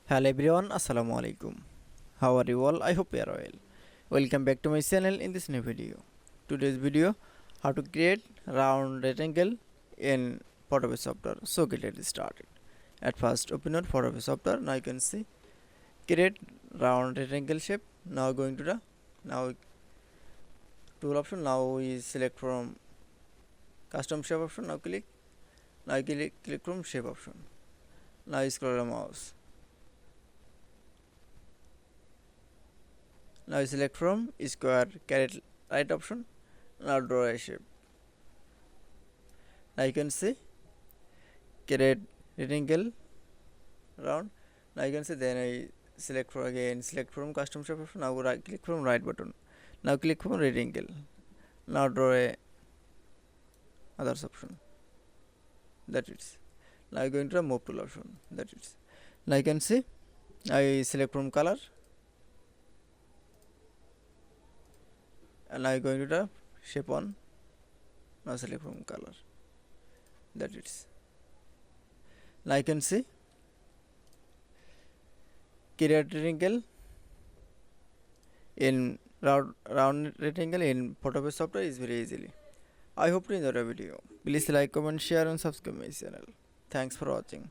Hello everyone, Assalamu alaikum. How are you all? I hope you are well. Welcome back to my channel in this new video. Today's video, how to create round rectangle in Photopea software. So get started. At first, open your Photopea software. Now you can see create round rectangle shape. Now going to the now tool option. Now we select from custom shape option. Now click. Now click from shape option. Now scroll the mouse. Now select from square caret right option. Now draw a shape. Now you can see create rectangle round. Now you can see then I select from custom shape option. Now right click from right button. Now click from rectangle. Now draw a others option. That is. Now I going to the move tool option. That is. Now you can see I select from color. And now I going to the shape on. Now select from color. That is. Now I can see create rectangle in round rectangle in Photopea software is very easily. I hope you enjoyed the video. Please like, comment, share and subscribe my channel. Thanks for watching.